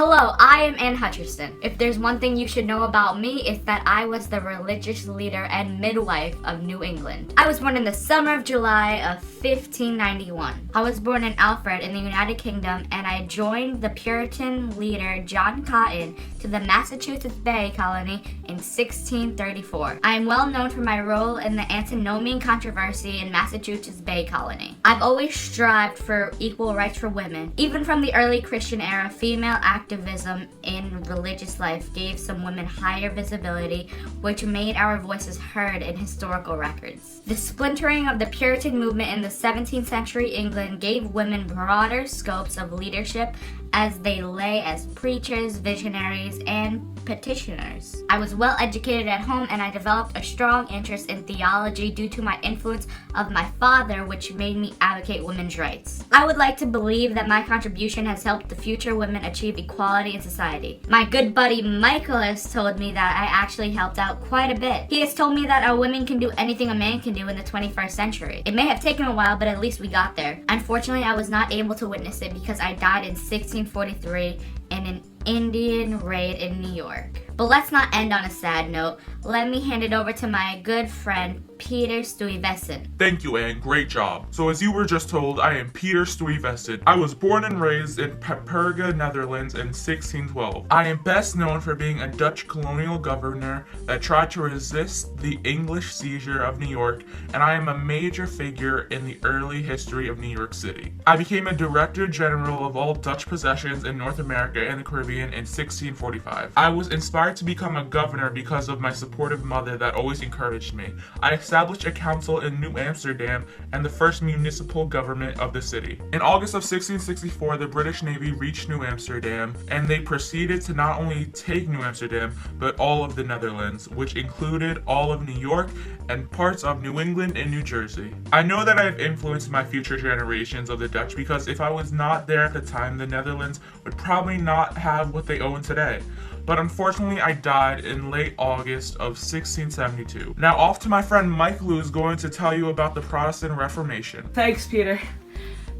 Hello, I am Ann Hutcherson. If there's one thing you should know about me, it's that I was the religious leader and midwife of New England. I was born in the summer of July of 1591. I was born in Alfred in the United Kingdom, and I joined the Puritan leader John Cotton to the Massachusetts Bay Colony in 1634. I am well known for my role in the antinomian controversy in Massachusetts Bay Colony. I've always strived for equal rights for women. Even from the early Christian era, female activism in religious life gave some women higher visibility, which made our voices heard in historical records. The splintering of the Puritan movement in the 17th century England gave women broader scopes of leadership as they lay as preachers, visionaries, and petitioners. I was well educated at home, and I developed a strong interest in theology due to my influence of my father, which made me advocate women's rights. I would like to believe that my contribution has helped the future women achieve equality in society. My good buddy Michael has told me that I actually helped out quite a bit. He has told me that a woman can do anything a man can do in the 21st century. It may have taken a while, but at least we got there. Unfortunately, I was not able to witness it because I died in 1643 in an Indian raid in New York. But let's not end on a sad note. Let me hand it over to my good friend, Peter Stuyvesant. Thank you, Anne. Great job. So as you were just told, I am Peter Stuyvesant. I was born and raised in Peperga, Netherlands in 1612. I am best known for being a Dutch colonial governor that tried to resist the English seizure of New York, and I am a major figure in the early history of New York City. I became a Director General of all Dutch possessions in North America and the Caribbean in 1645. I was inspired to become a governor because of my supportive mother that always encouraged me. I established a council in New Amsterdam and the first municipal government of the city. In August of 1664, the British Navy reached New Amsterdam, and they proceeded to not only take New Amsterdam, but all of the Netherlands, which included all of New York and parts of New England and New Jersey. I know that I have influenced my future generations of the Dutch because if I was not there at the time, the Netherlands would probably not have what they own today. But unfortunately, I died in late August of 1672. Now off to my friend Mike, who is going to tell you about the Protestant Reformation. Thanks, Peter.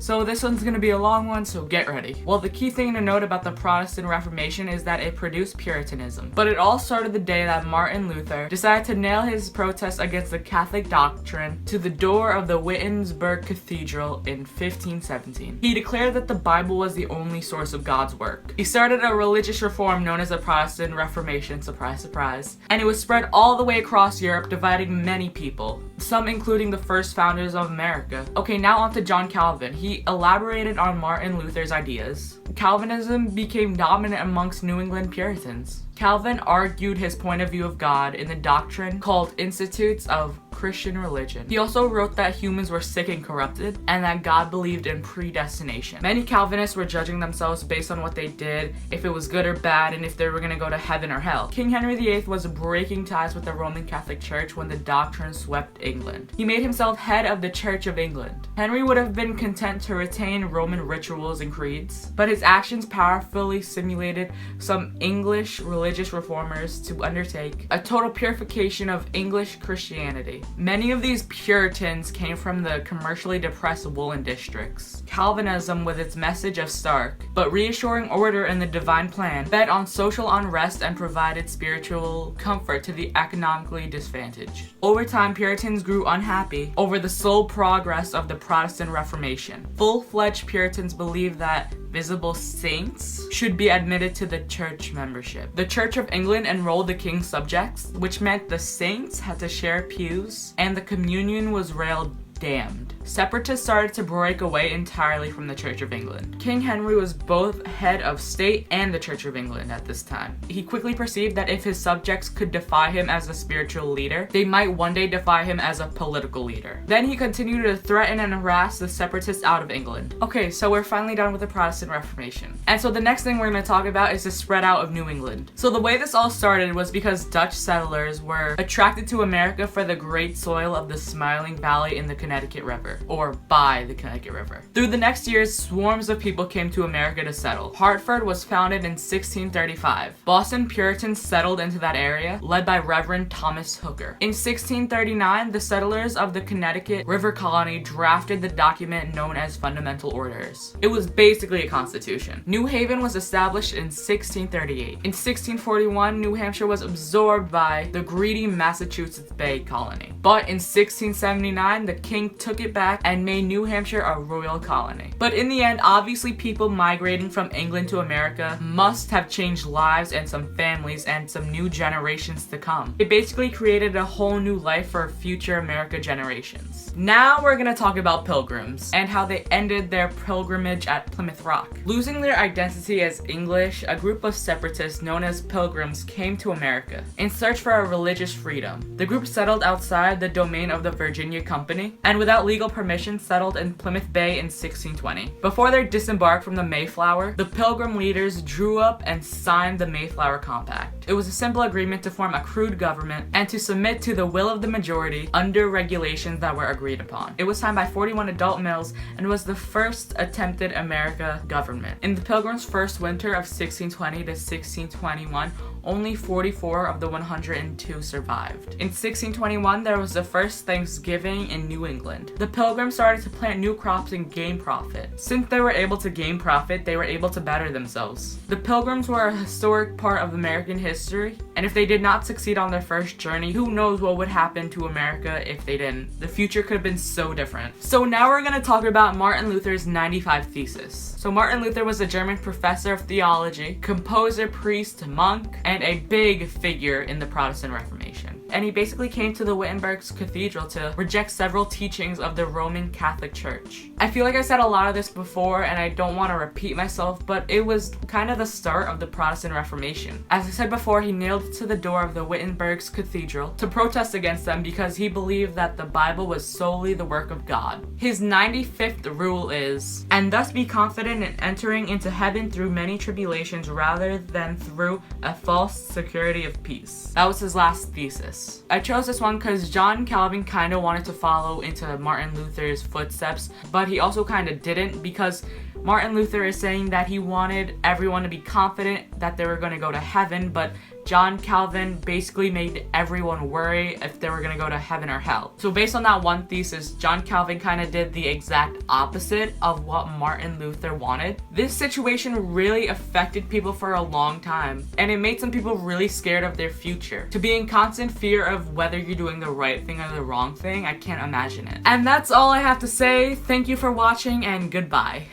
So this one's gonna be a long one, so get ready. Well, the key thing to note about the Protestant Reformation is that it produced Puritanism. But it all started the day that Martin Luther decided to nail his protest against the Catholic doctrine to the door of the Wittenberg Cathedral in 1517. He declared that the Bible was the only source of God's work. He started a religious reform known as the Protestant Reformation, surprise, surprise, and it was spread all the way across Europe, dividing many people, some including the first founders of America. Okay, now on to John Calvin. He elaborated on Martin Luther's ideas. Calvinism became dominant amongst New England Puritans. Calvin argued his point of view of God in the doctrine called Institutes of Christian Religion. He also wrote that humans were sick and corrupted, and that God believed in predestination. Many Calvinists were judging themselves based on what they did, if it was good or bad, and if they were going to go to heaven or hell. King Henry VIII was breaking ties with the Roman Catholic Church when the doctrine swept England. He made himself head of the Church of England. Henry would have been content to retain Roman rituals and creeds, but his actions powerfully simulated some English religious reformers to undertake a total purification of English Christianity. Many of these Puritans came from the commercially depressed woolen districts. Calvinism, with its message of stark but reassuring order in the divine plan, fed on social unrest and provided spiritual comfort to the economically disadvantaged. Over time, Puritans grew unhappy over the slow progress of the Protestant Reformation. Full-fledged Puritans believed that visible saints should be admitted to the church membership. The Church of England enrolled the king's subjects, which meant the saints had to share pews, and the communion was railed damned. Separatists started to break away entirely from the Church of England. King Henry was both head of state and the Church of England at this time. He quickly perceived that if his subjects could defy him as a spiritual leader, they might one day defy him as a political leader. Then he continued to threaten and harass the separatists out of England. Okay, so we're finally done with the Protestant Reformation. And so the next thing we're going to talk about is the spread out of New England. So the way this all started was because Dutch settlers were attracted to America for the great soil of the Smiling Valley in the Connecticut River. River, or by the Connecticut River. Through the next years, swarms of people came to America to settle. Hartford was founded in 1635. Boston Puritans settled into that area, led by Reverend Thomas Hooker. In 1639, the settlers of the Connecticut River Colony drafted the document known as Fundamental Orders. It was basically a constitution. New Haven was established in 1638. In 1641, New Hampshire was absorbed by the greedy Massachusetts Bay Colony. But in 1679, the king took it back and made New Hampshire a royal colony. But in the end, obviously people migrating from England to America must have changed lives and some families and some new generations to come. It basically created a whole new life for future America generations. Now we're gonna talk about pilgrims and how they ended their pilgrimage at Plymouth Rock. Losing their identity as English, a group of separatists known as Pilgrims came to America in search for a religious freedom. The group settled outside the domain of the Virginia Company and without legal permission settled in Plymouth Bay in 1620. Before their disembark from the Mayflower, the Pilgrim leaders drew up and signed the Mayflower Compact. It was a simple agreement to form a crude government and to submit to the will of the majority under regulations that were agreed upon. It was signed by 41 adult males and was the first attempted America government. In the Pilgrims' first winter of 1620 to 1621, only 44 of the 102 survived. In 1621, there was the first Thanksgiving in New England. The Pilgrims started to plant new crops and gain profit. Since they were able to gain profit, they were able to better themselves. The Pilgrims were a historic part of American history, and if they did not succeed on their first journey, who knows what would happen to America if they didn't. The future could have been so different. So now we're gonna talk about Martin Luther's 95 Thesis. So Martin Luther was a German professor of theology, composer, priest, monk, and a big figure in the Protestant Reformation. And he basically came to the Wittenberg's cathedral to reject several teachings of the Roman Catholic Church. I feel like I said a lot of this before and I don't want to repeat myself, but it was kind of the start of the Protestant Reformation. As I said before, he nailed to the door of the Wittenberg's cathedral to protest against them because he believed that the Bible was solely the work of God. His 95th rule is, "And thus be confident in entering into heaven through many tribulations rather than through a false security of peace." That was his last thesis. I chose this one because John Calvin kind of wanted to follow into Martin Luther's footsteps, but he also kind of didn't because Martin Luther is saying that he wanted everyone to be confident that they were going to go to heaven, but John Calvin basically made everyone worry if they were going to go to heaven or hell. So based on that one thesis, John Calvin kind of did the exact opposite of what Martin Luther wanted. This situation really affected people for a long time, and it made some people really scared of their future. To be in constant fear of whether you're doing the right thing or the wrong thing, I can't imagine it. And that's all I have to say. Thank you for watching, and goodbye.